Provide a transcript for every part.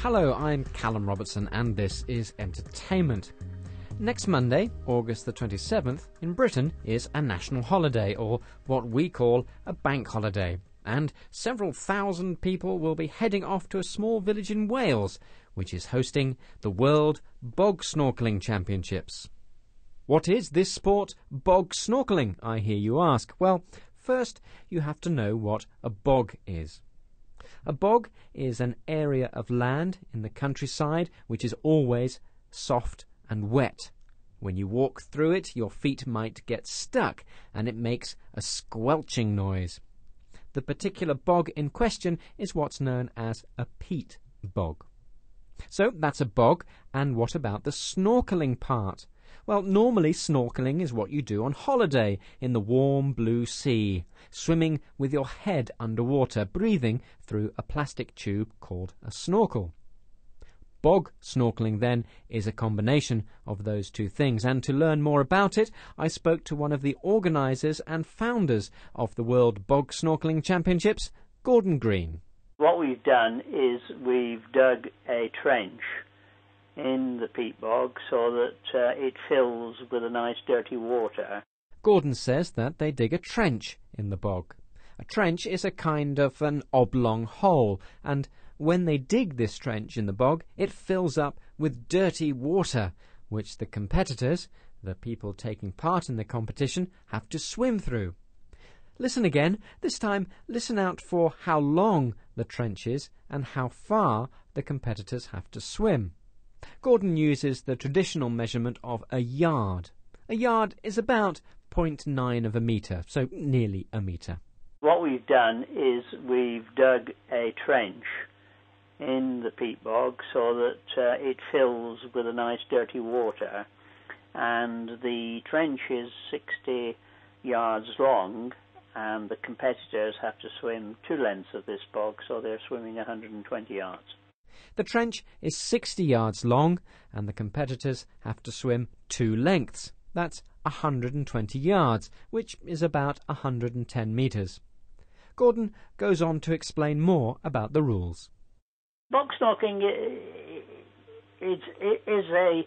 Hello, I'm Callum Robertson and this is Entertainment. Next Monday, August the 27th, in Britain is a national holiday, or what we call a bank holiday, and several thousand people will be heading off to a small village in Wales, which is hosting the World Bog Snorkelling Championships. What is this sport, bog snorkelling, I hear you ask? Well, first you have to know what a bog is. A bog is an area of land in the countryside which is always soft and wet. When you walk through it, your feet might get stuck and it makes a squelching noise. The particular bog in question is what's known as a peat bog. So that's a bog, and what about the snorkelling part? Well, normally snorkelling is what you do on holiday in the warm blue sea, swimming with your head underwater, breathing through a plastic tube called a snorkel. Bog snorkelling, then, is a combination of those two things, and to learn more about it, I spoke to one of the organisers and founders of the World Bog Snorkelling Championships, Gordon Green. What we've done is we've dug a trench in the peat bog so that it fills with a nice dirty water. Gordon says that they dig a trench in the bog. A trench is a kind of an oblong hole, and when they dig this trench in the bog, it fills up with dirty water, which the competitors, the people taking part in the competition, have to swim through. Listen again. This time, listen out for how long the trench is and how far the competitors have to swim. Gordon uses the traditional measurement of a yard. A yard is about 0.9 of a metre, so nearly a metre. What we've done is we've dug a trench in the peat bog so that it fills with a nice dirty water, and the trench is 60 yards long, and the competitors have to swim 2 lengths of this bog, so they're swimming 120 yards. The trench is 60 yards long, and the competitors have to swim 2 lengths. That's 120 yards, which is about 110 metres. Gordon goes on to explain more about the rules. Bog snorkeling is a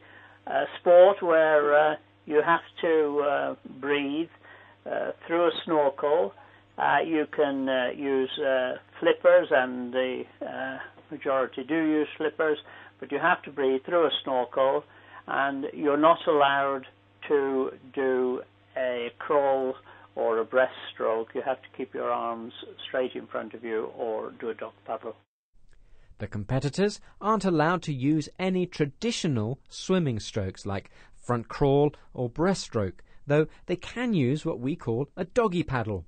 sport where you have to breathe through a snorkel. You can use flippers, and the majority do use flippers, but you have to breathe through a snorkel, and you're not allowed to do a crawl or a breaststroke. You have to keep your arms straight in front of you or do a dog paddle. The competitors aren't allowed to use any traditional swimming strokes like front crawl or breaststroke, though they can use what we call a doggy paddle,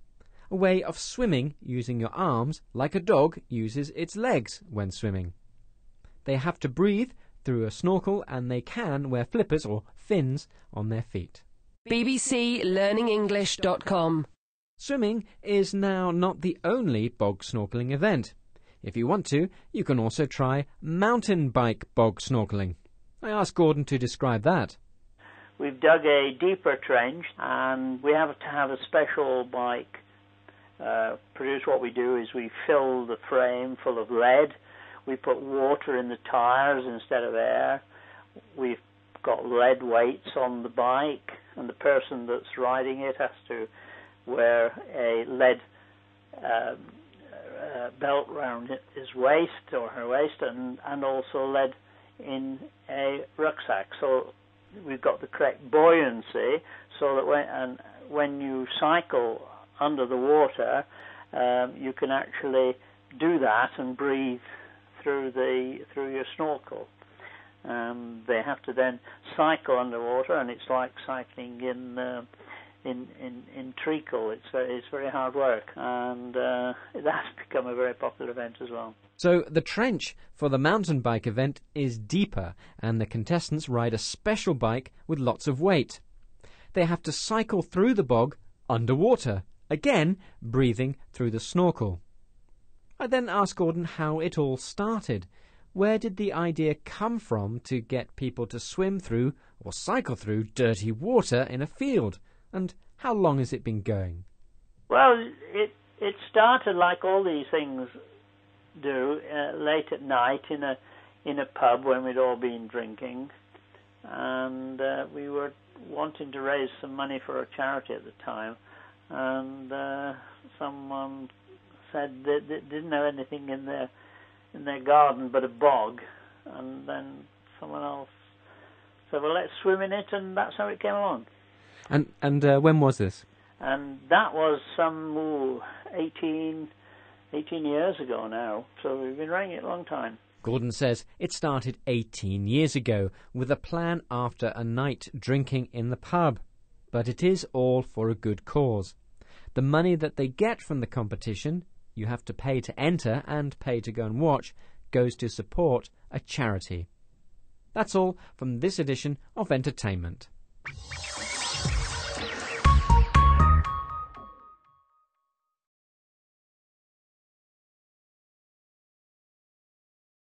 a way of swimming using your arms like a dog uses its legs when swimming. They have to breathe through a snorkel, and they can wear flippers or fins on their feet. bbclearningenglish.com. Swimming is now not the only bog snorkelling event. If you want to, you can also try mountain bike bog snorkelling. I asked Gordon to describe that. We've dug a deeper trench, and we have to have a special bike produced. What we do is we fill the frame full of lead. We put water in the tyres instead of air. We've got lead weights on the bike, and the person that's riding it has to wear a lead belt round his waist or her waist, and also lead in a rucksack. So we've got the correct buoyancy, so that when you cycle under the water, you can actually do that and breathe through your snorkel. They have to then cycle underwater, and it's like cycling in treacle. It's very hard work, and that's become a very popular event as well. So the trench for the mountain bike event is deeper, and the contestants ride a special bike with lots of weight. They have to cycle through the bog underwater, again breathing through the snorkel. I then asked Gordon how it all started. Where did the idea come from to get people to swim through or cycle through dirty water in a field? And how long has it been going? Well, it started like all these things do, late at night in in a pub when we'd all been drinking, and we were wanting to raise some money for a charity at the time, and someone said they didn't know anything in their garden but a bog, and then someone else said, well, let's swim in it, and that's how it came along. And when was this? And that was some 18 years ago now, so we've been running it a long time. Gordon says it started 18 years ago with a plan after a night drinking in the pub. But it is all for a good cause. The money that they get from the competition, you have to pay to enter and pay to go and watch, goes to support a charity. That's all from this edition of Entertainment.